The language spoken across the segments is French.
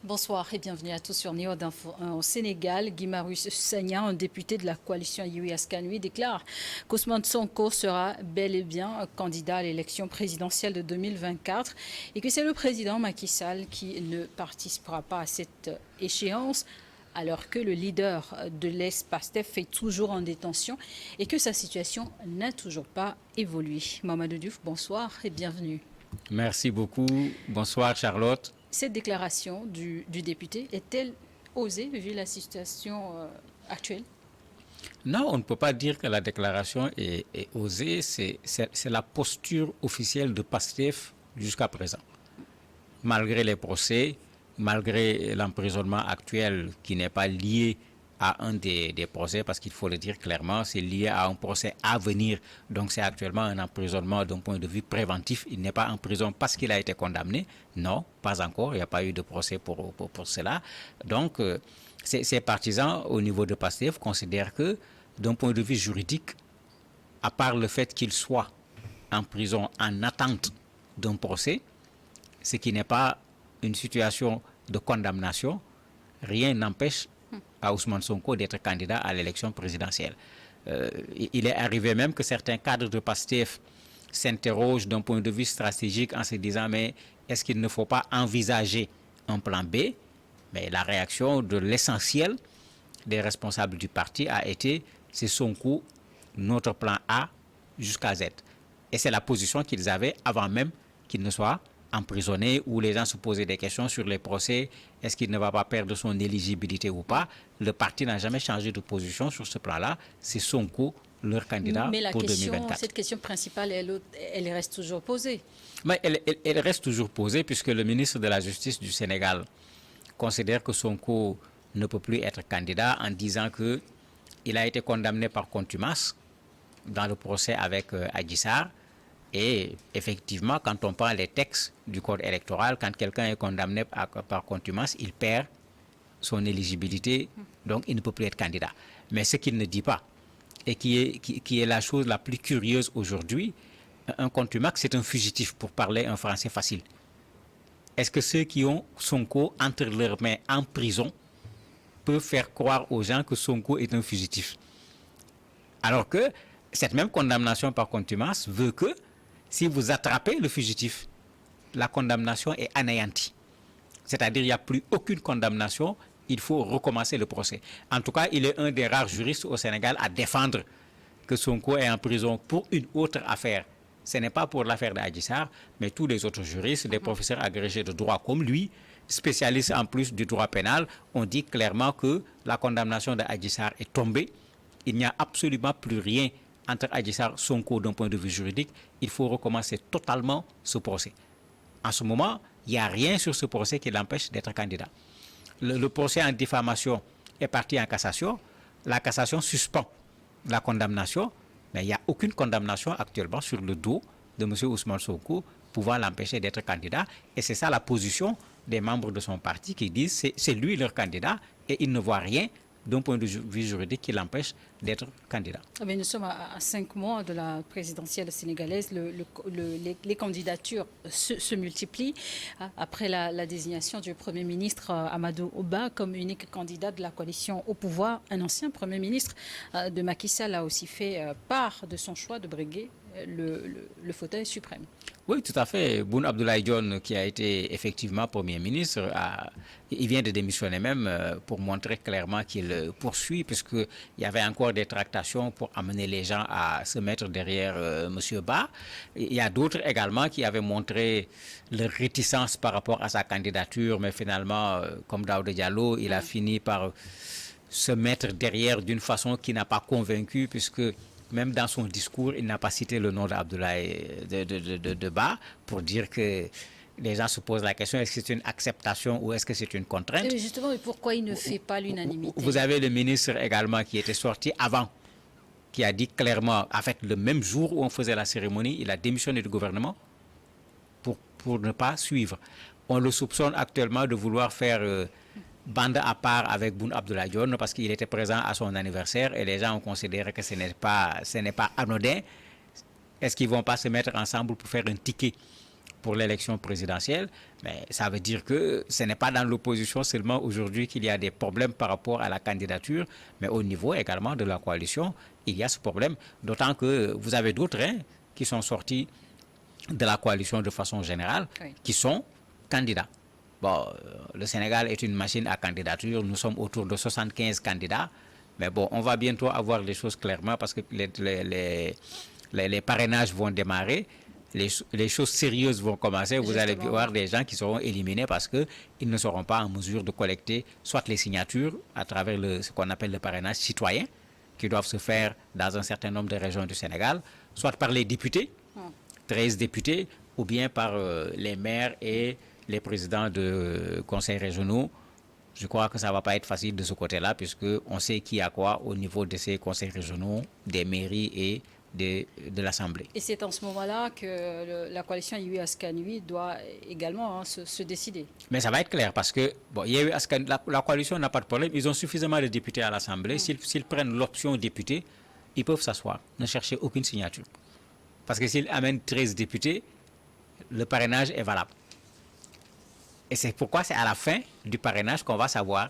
Bonsoir et bienvenue à tous sur Néo d'Info 1 au Sénégal. Guy Marius Sagna, un député de la coalition Yewwi Askan Wi, déclare qu'Ousmane Sonko sera bel et bien candidat à l'élection présidentielle de 2024 et que c'est le président Macky Sall qui ne participera pas à cette échéance alors que le leader de l'ES-PASTEF est toujours en détention et que sa situation n'a toujours pas évolué. Mamadou Diouf, bonsoir et bienvenue. Merci beaucoup. Bonsoir Charlotte. Cette déclaration du député est-elle osée vu la situation actuelle? Non, on ne peut pas dire que la déclaration est osée. C'est la posture officielle de PASTEF jusqu'à présent. Malgré les procès, malgré l'emprisonnement actuel qui n'est pas lié à un des procès, parce qu'il faut le dire clairement, c'est lié à un procès à venir. Donc c'est actuellement un emprisonnement d'un point de vue préventif. Il n'est pas en prison parce qu'il a été condamné. Non, pas encore. Il n'y a pas eu de procès pour cela. Donc ces partisans au niveau de PASTEF considèrent que d'un point de vue juridique, à part le fait qu'il soit en prison en attente d'un procès, ce qui n'est pas une situation de condamnation, rien n'empêche à Ousmane Sonko d'être candidat à l'élection présidentielle. Il est arrivé même que certains cadres de PASTEF s'interrogent d'un point de vue stratégique en se disant mais est-ce qu'il ne faut pas envisager un plan B? Mais la réaction de l'essentiel des responsables du parti a été c'est Sonko, notre plan A jusqu'à Z. Et c'est la position qu'ils avaient avant même qu'il ne soit emprisonné, où les gens se posaient des questions sur les procès, est-ce qu'il ne va pas perdre son éligibilité ou pas. Le parti n'a jamais changé de position sur ce plan-là. C'est Sonko, leur candidat pour 2024. Cette question principale, elle reste toujours posée. Mais elle reste toujours posée puisque le ministre de la Justice du Sénégal considère que Sonko ne peut plus être candidat en disant qu'il a été condamné par contumace dans le procès avec Adji Sarr. Et effectivement, quand on prend les textes du code électoral, quand quelqu'un est condamné par contumace, il perd son éligibilité, donc il ne peut plus être candidat. Mais ce qu'il ne dit pas, et qui est la chose la plus curieuse aujourd'hui, un contumace, c'est un fugitif, pour parler un français facile. Est-ce que ceux qui ont Sonko entre leurs mains en prison peuvent faire croire aux gens que Sonko est un fugitif? Alors que cette même condamnation par contumace veut que si vous attrapez le fugitif, la condamnation est anéantie. C'est-à-dire qu'il n'y a plus aucune condamnation, il faut recommencer le procès. En tout cas, il est un des rares juristes au Sénégal à défendre que Sonko est en prison pour une autre affaire. Ce n'est pas pour l'affaire d'Adji Sarr, mais tous les autres juristes, des professeurs agrégés de droit comme lui, spécialistes en plus du droit pénal, ont dit clairement que la condamnation d'Adji Sarr est tombée. Il n'y a absolument plus rien entre Adji Sarr, Sonko d'un point de vue juridique. Il faut recommencer totalement ce procès. En ce moment, il n'y a rien sur ce procès qui l'empêche d'être candidat. Le procès en diffamation est parti en cassation. La cassation suspend la condamnation, mais il n'y a aucune condamnation actuellement sur le dos de M. Ousmane Sonko pouvant l'empêcher d'être candidat. Et c'est ça la position des membres de son parti qui disent que c'est lui leur candidat et ils ne voient rien d'un point de vue juridique qui l'empêche d'être candidat. Mais nous sommes à 5 mois de la présidentielle sénégalaise. Les candidatures se multiplient. Après la désignation du Premier ministre Amadou Oba comme unique candidat de la coalition au pouvoir, un ancien Premier ministre de Macky Sall a aussi fait part de son choix de briguer le fauteuil suprême. Oui, tout à fait. Boun Abdallah Dionne, qui a été effectivement Premier ministre, il vient de démissionner même pour montrer clairement qu'il poursuit, puisqu'il y avait encore des tractations pour amener les gens à se mettre derrière M. Ba. Il y a d'autres également qui avaient montré leur réticence par rapport à sa candidature, mais finalement, comme Daouda Diallo, il a fini par se mettre derrière d'une façon qui n'a pas convaincu, puisque même dans son discours, il n'a pas cité le nom d'Abdoulaye de Ba pour dire que les gens se posent la question, est-ce que c'est une acceptation ou est-ce que c'est une contrainte? Et justement, et pourquoi il ne fait pas l'unanimité? Vous avez le ministre également qui était sorti avant, qui a dit clairement, en fait, le même jour où on faisait la cérémonie, il a démissionné du gouvernement pour ne pas suivre. On le soupçonne actuellement de vouloir faire bande à part avec Boun Abdallah Dionne parce qu'il était présent à son anniversaire et les gens ont considéré que ce n'est pas anodin. Est-ce qu'ils ne vont pas se mettre ensemble pour faire un ticket pour l'élection présidentielle, mais ça veut dire que ce n'est pas dans l'opposition seulement aujourd'hui qu'il y a des problèmes par rapport à la candidature, mais au niveau également de la coalition, il y a ce problème. D'autant que vous avez d'autres qui sont sortis de la coalition de façon générale, oui, qui sont candidats. Bon, le Sénégal est une machine à candidature, nous sommes autour de 75 candidats, mais bon, on va bientôt avoir les choses clairement parce que les parrainages vont démarrer, les choses sérieuses vont commencer, vous allez voir des gens qui seront éliminés parce qu'ils ne seront pas en mesure de collecter soit les signatures à travers ce qu'on appelle le parrainage citoyen, qui doivent se faire dans un certain nombre de régions du Sénégal, soit par les députés, 13 députés, ou bien par les maires et les présidents de conseils régionaux. Je crois que ça ne va pas être facile de ce côté-là, puisqu'on sait qui a quoi au niveau de ces conseils régionaux, des mairies et de l'Assemblée. Et c'est en ce moment-là que la coalition Yewwi Askan Wi doit également se décider. Mais ça va être clair, parce que bon, Yewwi Askan, la coalition n'a pas de problème. Ils ont suffisamment de députés à l'Assemblée. S'ils prennent l'option député, ils peuvent s'asseoir, ne chercher aucune signature. Parce que s'ils amènent 13 députés, le parrainage est valable. Et c'est pourquoi c'est à la fin du parrainage qu'on va savoir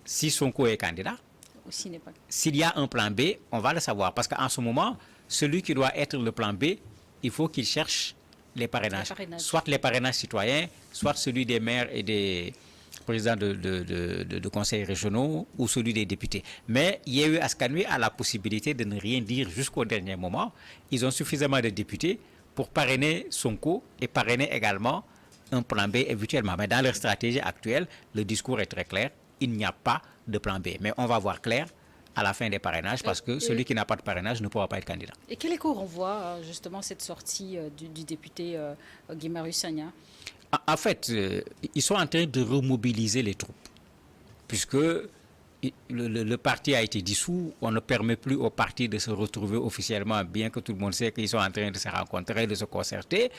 si Sonko est candidat. S'il y a un plan B, on va le savoir. Parce qu'en ce moment, celui qui doit être le plan B, il faut qu'il cherche les parrainages. Soit les parrainages citoyens, soit celui des maires et des présidents de conseils régionaux ou celui des députés. Mais Yewwi Askan Wi a la possibilité de ne rien dire jusqu'au dernier moment. Ils ont suffisamment de députés pour parrainer Sonko et parrainer également un plan B éventuellement. Mais dans leur stratégie actuelle, le discours est très clair. Il n'y a pas de plan B. Mais on va voir clair à la fin des parrainages parce que celui qui n'a pas de parrainage ne pourra pas être candidat. Et quel écho renvoie justement cette sortie du député Guy-Marius Sagna? En fait, ils sont en train de remobiliser les troupes puisque le parti a été dissous. On ne permet plus au parti de se retrouver officiellement, bien que tout le monde sait qu'ils sont en train de se rencontrer, de se concerter.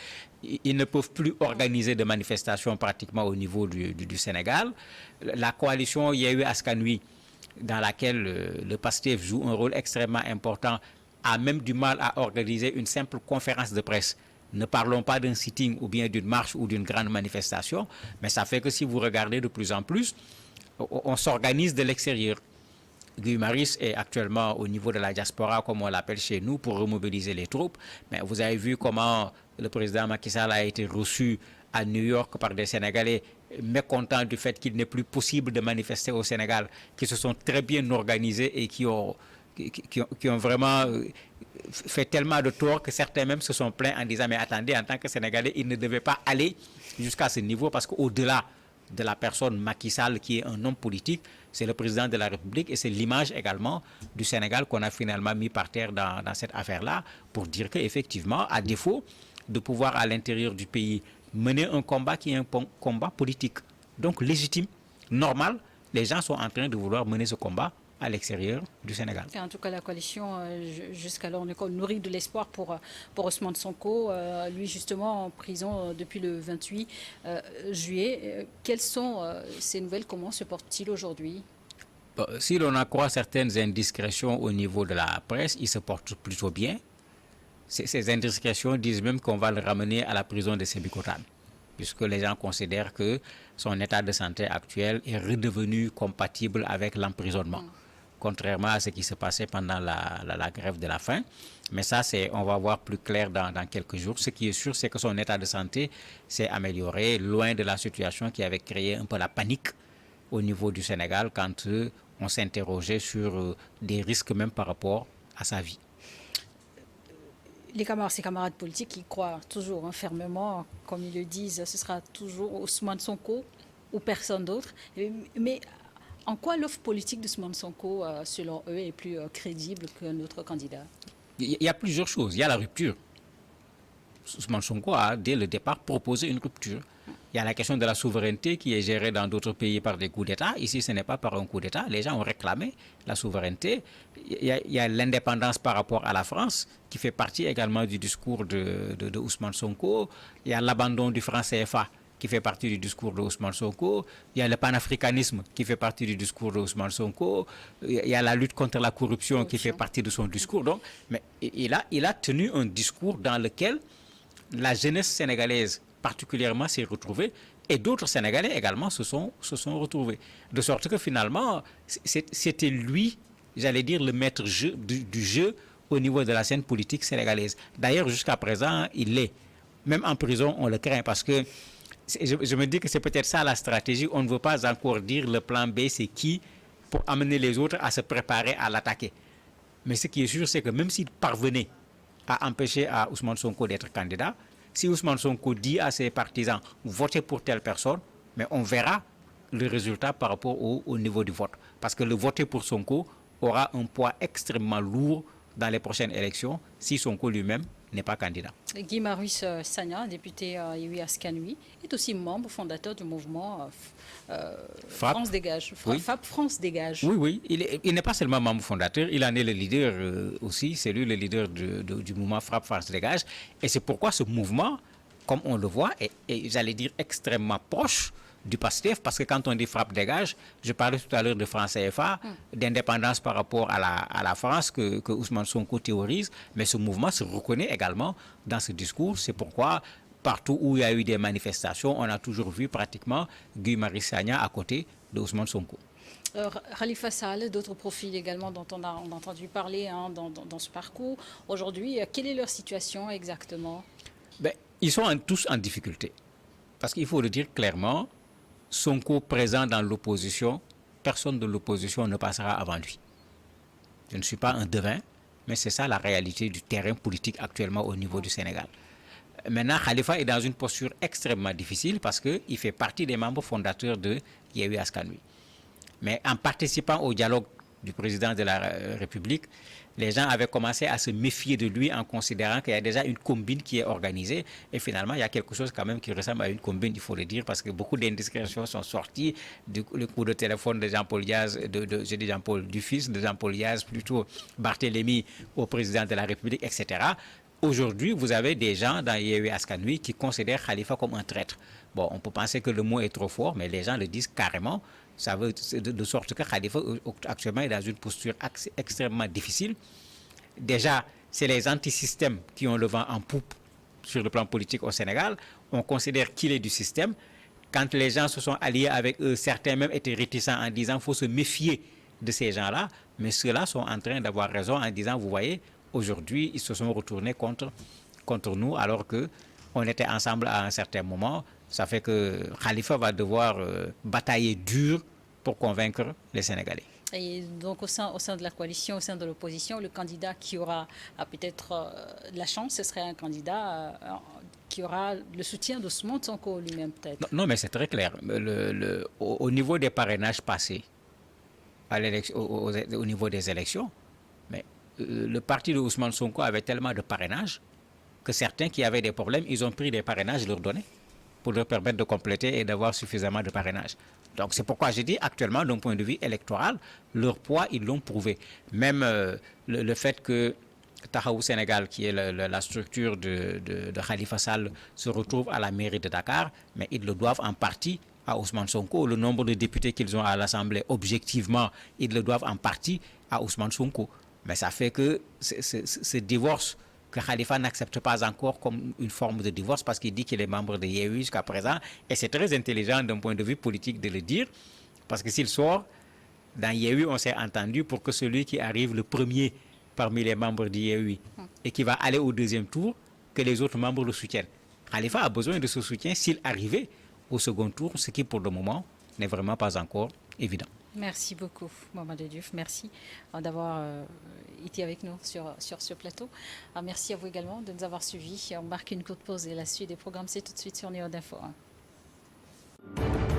Ils ne peuvent plus organiser de manifestations pratiquement au niveau du Sénégal. La coalition Yewwi Askan Wi, dans laquelle le PASTEF joue un rôle extrêmement important, a même du mal à organiser une simple conférence de presse. Ne parlons pas d'un sitting ou bien d'une marche ou d'une grande manifestation, mais ça fait que si vous regardez de plus en plus, on s'organise de l'extérieur. Guy-Marius est actuellement au niveau de la diaspora, comme on l'appelle chez nous, pour remobiliser les troupes. Mais vous avez vu comment le président Macky Sall a été reçu à New York par des Sénégalais mécontents du fait qu'il n'est plus possible de manifester au Sénégal, qui se sont très bien organisés et qui ont vraiment fait tellement de tort que certains même se sont plaints en disant mais attendez, en tant que Sénégalais, ils ne devaient pas aller jusqu'à ce niveau parce qu'au-delà de la personne Macky Sall qui est un homme politique, c'est le président de la République et c'est l'image également du Sénégal qu'on a finalement mis par terre dans cette affaire-là pour dire qu'effectivement, à défaut de pouvoir à l'intérieur du pays mener un combat qui est un combat politique, donc légitime, normal, les gens sont en train de vouloir mener ce combat à l'extérieur du Sénégal. En tout cas, la coalition, jusqu'alors, nourrit de l'espoir pour Ousmane Sonko, lui justement en prison depuis le 28 juillet. Quelles sont ces nouvelles? Comment se porte-t-il aujourd'hui? Si l'on en croit certaines indiscrétions au niveau de la presse, il se porte plutôt bien. Ces indiscrétions disent même qu'on va le ramener à la prison de Sébikotane, puisque les gens considèrent que son état de santé actuel est redevenu compatible avec l'emprisonnement. Contrairement à ce qui se passait pendant la grève de la faim. Mais ça, on va voir plus clair dans quelques jours. Ce qui est sûr, c'est que son état de santé s'est amélioré, loin de la situation qui avait créé un peu la panique au niveau du Sénégal quand on s'interrogeait sur des risques même par rapport à sa vie. Ses camarades politiques, ils croient toujours fermement, comme ils le disent, ce sera toujours Ousmane Sonko ou personne d'autre. Mais en quoi l'offre politique d'Ousmane Sonko, selon eux, est plus crédible qu'un autre candidat? Il y a plusieurs choses. Il y a la rupture. Ousmane Sonko a, dès le départ, proposé une rupture. Il y a la question de la souveraineté qui est gérée dans d'autres pays par des coups d'État. Ici, ce n'est pas par un coup d'État. Les gens ont réclamé la souveraineté. Il y a l'indépendance par rapport à la France, qui fait partie également du discours de Ousmane Sonko. Il y a l'abandon du franc CFA, qui fait partie du discours de Ousmane Sonko. Il y a le panafricanisme qui fait partie du discours de Ousmane Sonko. Il y a la lutte contre la corruption qui fait partie de son discours. Donc, mais il a tenu un discours dans lequel la jeunesse sénégalaise particulièrement s'est retrouvé et d'autres Sénégalais également se sont retrouvés. De sorte que finalement, c'était lui, j'allais dire, le maître du jeu au niveau de la scène politique sénégalaise. D'ailleurs, jusqu'à présent, il l'est. Même en prison, on le craint parce que je me dis que c'est peut-être ça la stratégie. On ne veut pas encore dire le plan B, c'est qui, pour amener les autres à se préparer à l'attaquer. Mais ce qui est sûr, c'est que même s'il parvenait à empêcher à Ousmane Sonko d'être candidat, si Ousmane Sonko dit à ses partisans « votez pour telle personne », mais on verra le résultat par rapport au niveau du vote. Parce que le voter pour Sonko aura un poids extrêmement lourd dans les prochaines élections si Sonko lui-même n'est pas candidat. Guy Marius Sagna, député Yewwi Askan Wi, est aussi membre fondateur du mouvement France Dégage. Oui. FAP France Dégage. Oui, il n'est pas seulement membre fondateur, il en est le leader aussi, c'est lui le leader du mouvement FRAPP France Dégage. Et c'est pourquoi ce mouvement, comme on le voit, est j'allais dire, extrêmement proche du PASTEF, parce que quand on dit frappe dégage, je parlais tout à l'heure de France CFA, d'indépendance par rapport à la France que Ousmane Sonko théorise, mais ce mouvement se reconnaît également dans ce discours. C'est pourquoi partout où il y a eu des manifestations, on a toujours vu pratiquement Guy Marius Sagna à côté de Ousmane Sonko. Khalifa Sall, d'autres profils également dont on a entendu parler dans ce parcours. Aujourd'hui, quelle est leur situation exactement? Ils sont tous en difficulté. Parce qu'il faut le dire clairement, Sonko présent dans l'opposition, personne de l'opposition ne passera avant lui. Je ne suis pas un devin, mais c'est ça la réalité du terrain politique actuellement au niveau du Sénégal. Maintenant, Khalifa est dans une posture extrêmement difficile parce qu'il fait partie des membres fondateurs de Yewwi Askan Wi. Mais en participant au dialogue du président de la République, les gens avaient commencé à se méfier de lui en considérant qu'il y a déjà une combine qui est organisée. Et finalement, il y a quelque chose quand même qui ressemble à une combine, il faut le dire, parce que beaucoup d'indiscrétions sont sorties. Le coup de téléphone de Jean-Paul Diaz, je dis Jean-Paul, du fils de Jean-Paul Diaz, plutôt Barthélémy au président de la République, etc. Aujourd'hui, vous avez des gens dans Yewwi Askan Wi qui considèrent Khalifa comme un traître. Bon, on peut penser que le mot est trop fort, mais les gens le disent carrément. Ça veut de sorte que Khalifa actuellement est dans une posture extrêmement difficile. Déjà, c'est les antisystèmes qui ont le vent en poupe sur le plan politique au Sénégal. On considère qu'il est du système. Quand les gens se sont alliés avec eux, certains même étaient réticents en disant qu'il faut se méfier de ces gens-là. Mais ceux-là sont en train d'avoir raison en disant, vous voyez, aujourd'hui, ils se sont retournés contre nous alors qu'on était ensemble à un certain moment. Ça fait que Khalifa va devoir batailler dur pour convaincre les Sénégalais. Et donc au sein de la coalition, au sein de l'opposition, le candidat qui aura peut-être la chance, ce serait un candidat qui aura le soutien d'Ousmane Sonko lui-même peut-être. Non, mais c'est très clair. Au niveau des parrainages passés, au niveau des élections, mais le parti de Ousmane Sonko avait tellement de parrainages que certains qui avaient des problèmes, ils ont pris des parrainages, leur donner pour leur permettre de compléter et d'avoir suffisamment de parrainage. Donc c'est pourquoi je dis actuellement, d'un point de vue électoral, leur poids, ils l'ont prouvé. Même le fait que Tahaou Sénégal, qui est la structure de Khalifa Sall, se retrouve à la mairie de Dakar, mais ils le doivent en partie à Ousmane Sonko. Le nombre de députés qu'ils ont à l'Assemblée, objectivement, ils le doivent en partie à Ousmane Sonko. Mais ça fait que ce divorce que Khalifa n'accepte pas encore comme une forme de divorce parce qu'il dit qu'il est membre de Yewwi jusqu'à présent. Et c'est très intelligent d'un point de vue politique de le dire, parce que s'il sort, dans Yewwi, on s'est entendu pour que celui qui arrive le premier parmi les membres de Yewwi et qui va aller au deuxième tour, que les autres membres le soutiennent. Khalifa a besoin de ce soutien s'il arrivait au second tour, ce qui pour le moment n'est vraiment pas encore évident. Merci beaucoup, Mamadou Diouf. Merci d'avoir été avec nous sur ce plateau. Merci à vous également de nous avoir suivis. On marque une courte pause et la suite des programmes, c'est tout de suite sur Néo d'Info 1.